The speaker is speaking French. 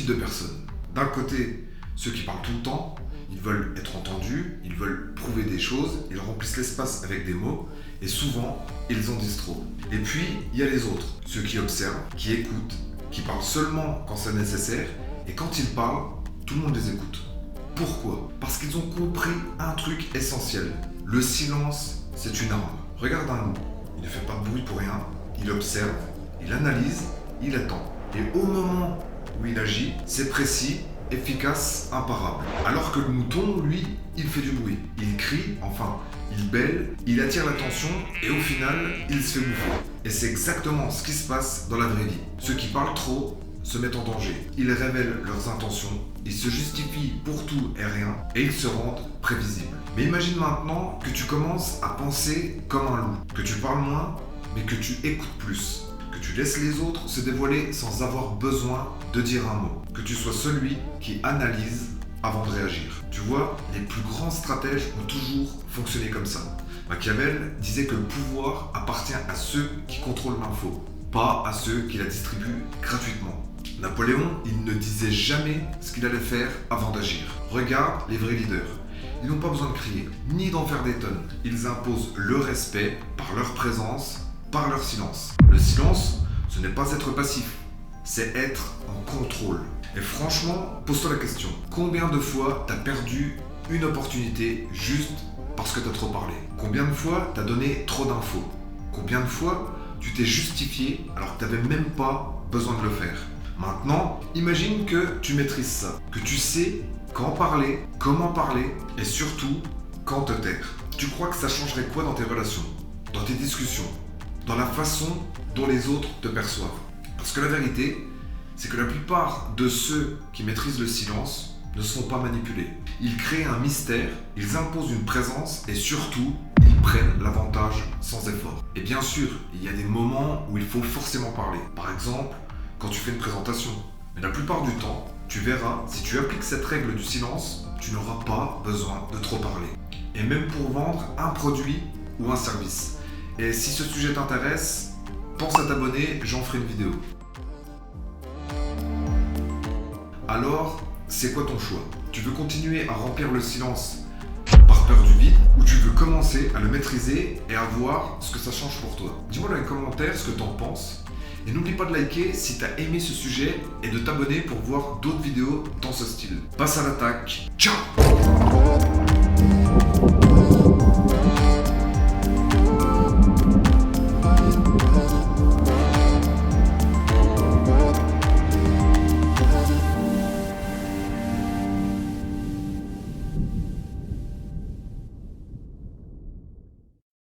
types de personnes. D'un côté, ceux qui parlent tout le temps, ils veulent être entendus, ils veulent prouver des choses, ils remplissent l'espace avec des mots, et souvent, ils en disent trop. Et puis, il y a les autres, ceux qui observent, qui écoutent, qui parlent seulement quand c'est nécessaire, et quand ils parlent, tout le monde les écoute. Pourquoi ? Parce qu'ils ont compris un truc essentiel. Le silence, c'est une arme. Regarde un loup, il ne fait pas de bruit pour rien, il observe, il analyse, il attend. Et au moment où il agit, c'est précis, efficace, imparable. Alors que le mouton, lui, il fait du bruit. Il crie, enfin, il bêle, il attire l'attention et au final, il se fait bouffer. Et c'est exactement ce qui se passe dans la vraie vie. Ceux qui parlent trop se mettent en danger. Ils révèlent leurs intentions, ils se justifient pour tout et rien et ils se rendent prévisibles. Mais imagine maintenant que tu commences à penser comme un loup, que tu parles moins, mais que tu écoutes plus. Que tu laisses les autres se dévoiler sans avoir besoin de dire un mot. Que tu sois celui qui analyse avant de réagir. Tu vois, les plus grands stratèges ont toujours fonctionné comme ça. Machiavel disait que le pouvoir appartient à ceux qui contrôlent l'info, pas à ceux qui la distribuent gratuitement. Napoléon, il ne disait jamais ce qu'il allait faire avant d'agir. Regarde les vrais leaders. Ils n'ont pas besoin de crier, ni d'en faire des tonnes. Ils imposent le respect par leur présence, par leur silence. Le silence, ce n'est pas être passif, c'est être en contrôle. Et franchement, pose-toi la question. Combien de fois t'as perdu une opportunité juste parce que t'as trop parlé ? Combien de fois t'as donné trop d'infos ? Combien de fois tu t'es justifié alors que t'avais même pas besoin de le faire ? Maintenant, imagine que tu maîtrises ça, que tu sais quand parler, comment parler et surtout quand te taire. Tu crois que ça changerait quoi dans tes relations, dans tes discussions, dans la façon dont les autres te perçoivent ? Parce que la vérité, c'est que la plupart de ceux qui maîtrisent le silence ne se font pas manipuler. Ils créent un mystère, ils imposent une présence et surtout, ils prennent l'avantage sans effort. Et bien sûr, il y a des moments où il faut forcément parler. Par exemple, quand tu fais une présentation. Mais la plupart du temps, tu verras, si tu appliques cette règle du silence, tu n'auras pas besoin de trop parler. Et même pour vendre un produit ou un service. Et si ce sujet t'intéresse, pense à t'abonner, j'en ferai une vidéo. Alors, c'est quoi ton choix ? Tu veux continuer à remplir le silence par peur du vide ou tu veux commencer à le maîtriser et à voir ce que ça change pour toi ? Dis-moi dans les commentaires ce que t'en penses. Et n'oublie pas de liker si t'as aimé ce sujet et de t'abonner pour voir d'autres vidéos dans ce style. Passe à l'attaque. Ciao !